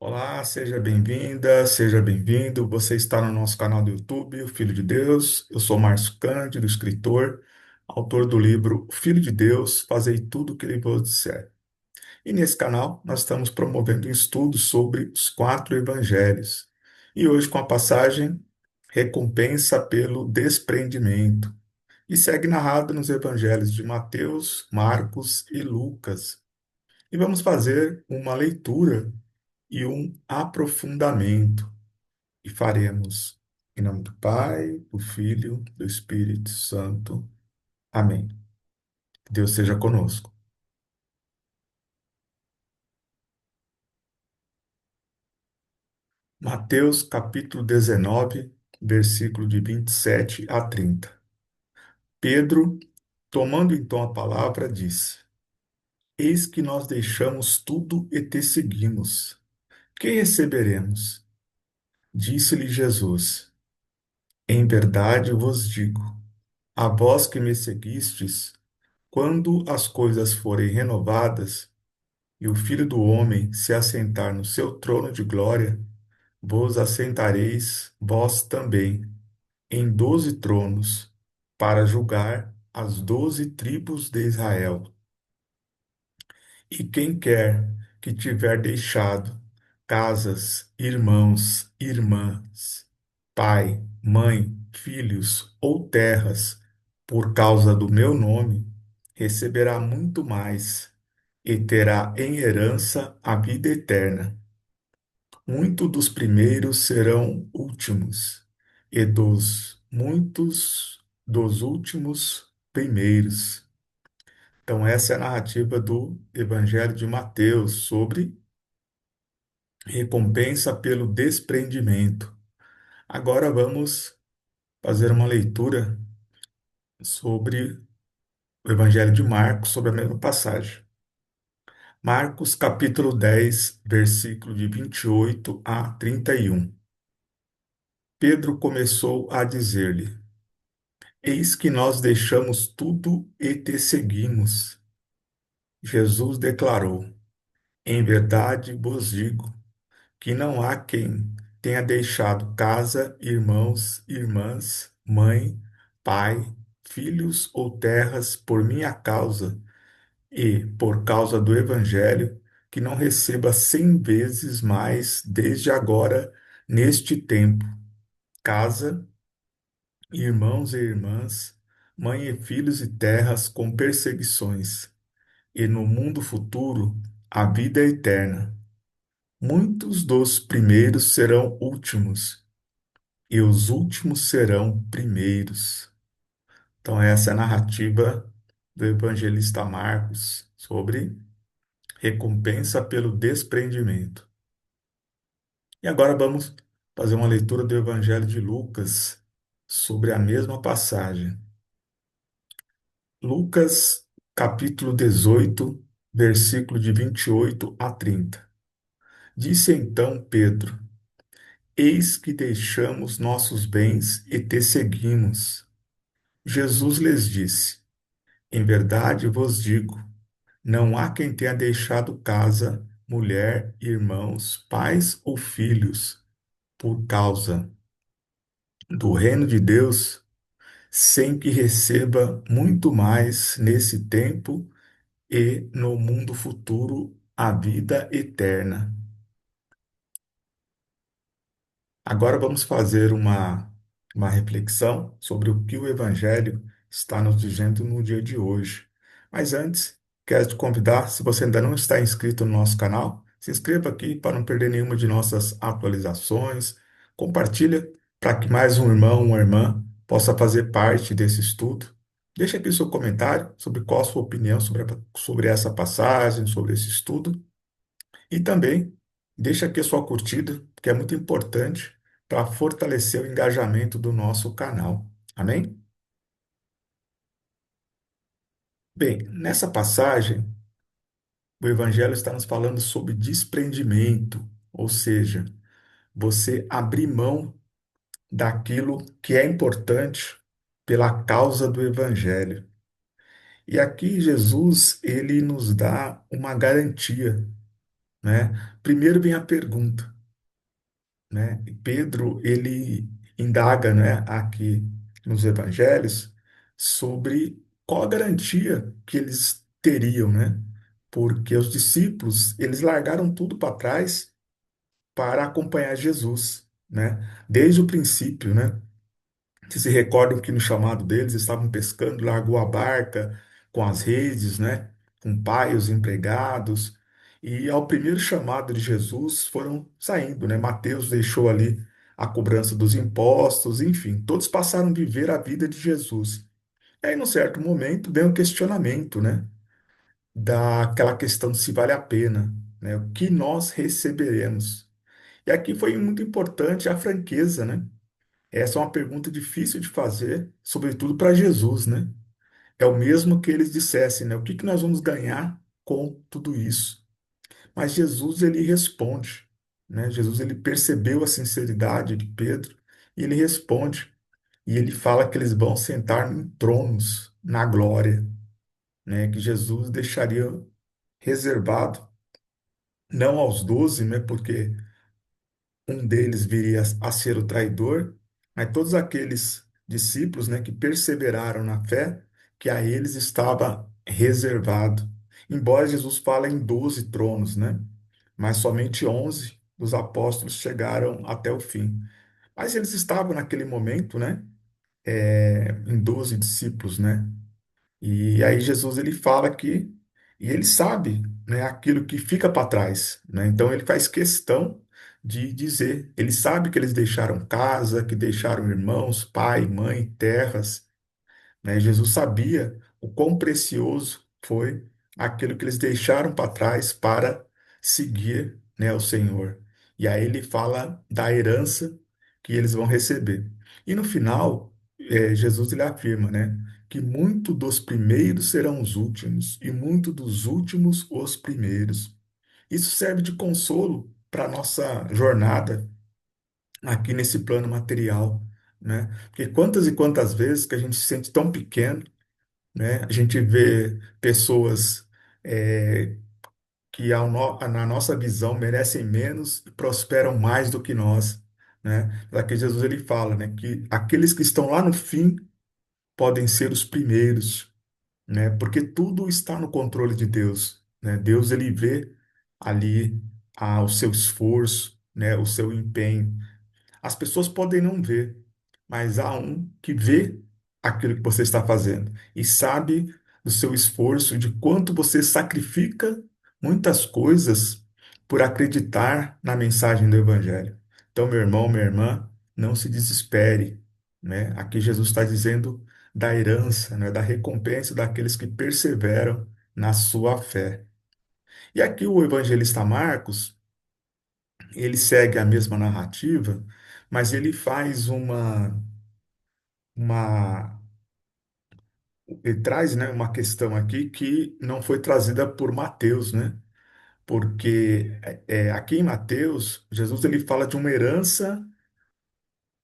Olá, seja bem-vinda, seja bem-vindo. Você está no nosso canal do YouTube, o Filho de Deus. Eu sou Márcio Cândido, escritor, autor do livro O Filho de Deus, Fazei tudo o que ele vos disser. E nesse canal nós estamos promovendo um estudo sobre os quatro evangelhos. E hoje com a passagem Recompensa pelo Desprendimento. E segue narrado nos evangelhos de Mateus, Marcos e Lucas. E vamos fazer uma leitura e um aprofundamento. E faremos em nome do Pai, do Filho, do Espírito Santo. Amém. Que Deus seja conosco. Mateus capítulo 19, versículo de 27 a 30. Pedro, tomando então a palavra, disse: Eis que nós deixamos tudo e te seguimos. Quem receberemos? Disse-lhe Jesus: Em verdade vos digo, a vós que me seguistes, quando as coisas forem renovadas e o Filho do Homem se assentar no seu trono de glória, vos assentareis vós também em 12 tronos, para julgar as 12 tribos de Israel. E quem quer que tiver deixado casas, irmãos, irmãs, pai, mãe, filhos ou terras, por causa do meu nome, receberá muito mais e terá em herança a vida eterna. Muitos dos primeiros serão últimos, e dos muitos dos últimos primeiros. Então, essa é a narrativa do Evangelho de Mateus sobre recompensa pelo desprendimento. Agora vamos fazer uma leitura sobre o Evangelho de Marcos, sobre a mesma passagem. Marcos capítulo 10, versículo de 28 a 31. Pedro começou a dizer-lhe: Eis que nós deixamos tudo e te seguimos. Jesus declarou: Em verdade vos digo que não há quem tenha deixado casa, irmãos, irmãs, mãe, pai, filhos ou terras por minha causa e por causa do Evangelho, que não receba 100 vezes mais desde agora, neste tempo, casa, irmãos e irmãs, mãe e filhos e terras com perseguições, e no mundo futuro a vida eterna. Muitos dos primeiros serão últimos, e os últimos serão primeiros. Então, essa é a narrativa do evangelista Marcos sobre recompensa pelo desprendimento. E agora vamos fazer uma leitura do Evangelho de Lucas sobre a mesma passagem. Lucas, capítulo 18, versículo de 28 a 30. Disse então Pedro: Eis que deixamos nossos bens e te seguimos. Jesus lhes disse: Em verdade vos digo, não há quem tenha deixado casa, mulher, irmãos, pais ou filhos, por causa do reino de Deus, sem que receba muito mais nesse tempo e no mundo futuro a vida eterna. Agora vamos fazer uma reflexão sobre o que o Evangelho está nos dizendo no dia de hoje. Mas antes, quero te convidar, se você ainda não está inscrito no nosso canal, se inscreva aqui para não perder nenhuma de nossas atualizações. Compartilha para que mais um irmão, uma irmã possa fazer parte desse estudo. Deixa aqui o seu comentário sobre qual a sua opinião sobre essa passagem, sobre esse estudo. E também deixa aqui a sua curtida, que é muito importante para fortalecer o engajamento do nosso canal. Amém? Bem, nessa passagem, o Evangelho está nos falando sobre desprendimento, ou seja, você abrir mão daquilo que é importante pela causa do Evangelho. E aqui Jesus, ele nos dá uma garantia. né? Primeiro vem a pergunta, né? E Pedro, ele indaga, né, aqui nos evangelhos sobre qual a garantia que eles teriam, né? Porque os discípulos, eles largaram tudo para trás para acompanhar Jesus, né? Desde o princípio, né? Vocês se recordam que no chamado deles estavam pescando, largou a barca com as redes, né? Com o pai, os empregados. E ao primeiro chamado de Jesus foram saindo, né? Mateus deixou ali a cobrança dos impostos, enfim, todos passaram a viver a vida de Jesus. E aí, num certo momento, vem o questionamento, né? Daquela questão de se vale a pena, né? O que nós receberemos? E aqui foi muito importante a franqueza, né? Essa é uma pergunta difícil de fazer, sobretudo para Jesus, né? É o mesmo que eles dissessem, né? O que que nós vamos ganhar com tudo isso? Mas Jesus, ele responde, né? Jesus, ele percebeu a sinceridade de Pedro e ele responde. E ele fala que eles vão sentar em tronos na glória, né? Que Jesus deixaria reservado, não aos 12, né? Porque um deles viria a ser o traidor, mas todos aqueles discípulos, né, que perseveraram na fé, que a eles estava reservado. Embora Jesus fale em 12 tronos, né, mas somente 11 dos apóstolos chegaram até o fim. Mas eles estavam naquele momento, né, em 12 discípulos, né, e aí Jesus ele fala que e ele sabe, né, aquilo que fica para trás, né? Então ele faz questão de dizer, ele sabe que eles deixaram casa, que deixaram irmãos, pai, mãe, terras, né? Jesus sabia o quão precioso foi aquilo que eles deixaram para trás para seguir, né, o Senhor. E aí ele fala da herança que eles vão receber. E no final, Jesus ele afirma, né, que muito dos primeiros serão os últimos e muito dos últimos os primeiros. Isso serve de consolo para a nossa jornada aqui nesse plano material, né? Porque quantas e quantas vezes que a gente se sente tão pequeno, né? A gente vê pessoas que na nossa visão merecem menos e prosperam mais do que nós, né? Aqui Jesus ele fala, né, que aqueles que estão lá no fim podem ser os primeiros, né? Porque tudo está no controle de Deus, né? Deus ele vê ali o seu esforço, né, o seu empenho. As pessoas podem não ver, mas há um que vê aquilo que você está fazendo e sabe do seu esforço, de quanto você sacrifica muitas coisas por acreditar na mensagem do Evangelho. Então, meu irmão, minha irmã, não se desespere, né? Aqui Jesus está dizendo da herança, né? Da recompensa daqueles que perseveram na sua fé. E aqui o evangelista Marcos, ele segue a mesma narrativa, mas ele faz uma, ele traz, né, uma questão aqui que não foi trazida por Mateus, né? Porque aqui em Mateus, Jesus ele fala de uma herança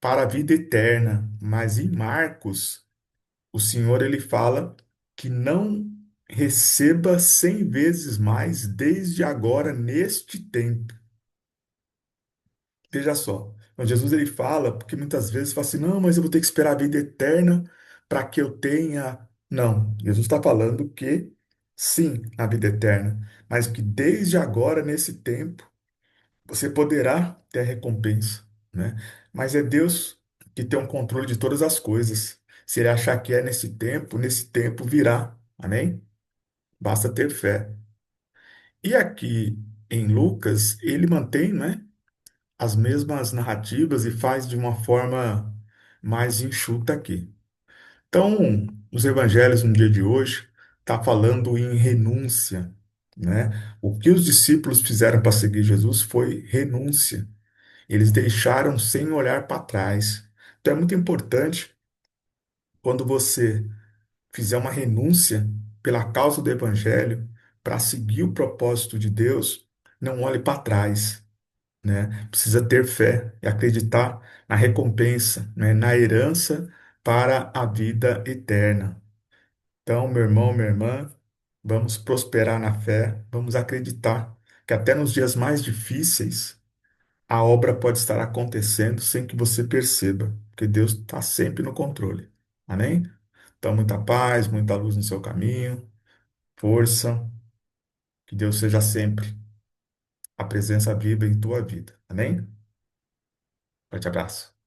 para a vida eterna, mas em Marcos, o Senhor ele fala que não receba 100 vezes mais desde agora neste tempo. Veja só, então Jesus ele fala, porque muitas vezes fala assim, não, mas eu vou ter que esperar a vida eterna para que eu tenha. Não, Jesus está falando que sim, a vida eterna, mas que desde agora, nesse tempo, você poderá ter a recompensa, né? Mas é Deus que tem um controle de todas as coisas. Se ele achar que é nesse tempo virá. Amém? Basta ter fé. E aqui em Lucas, ele mantém, né, as mesmas narrativas e faz de uma forma mais enxuta aqui. Então, os evangelhos no dia de hoje tá falando em renúncia, né? O que os discípulos fizeram para seguir Jesus foi renúncia. Eles deixaram sem olhar para trás. Então é muito importante quando você fizer uma renúncia pela causa do evangelho para seguir o propósito de Deus, não olhe para trás, né? Precisa ter fé e acreditar na recompensa, né? Na herança para a vida eterna. Então, meu irmão, minha irmã, vamos prosperar na fé, vamos acreditar que até nos dias mais difíceis, a obra pode estar acontecendo sem que você perceba, porque Deus está sempre no controle. Amém? Então, muita paz, muita luz no seu caminho, força, que Deus seja sempre a presença viva em tua vida. Amém? Forte abraço.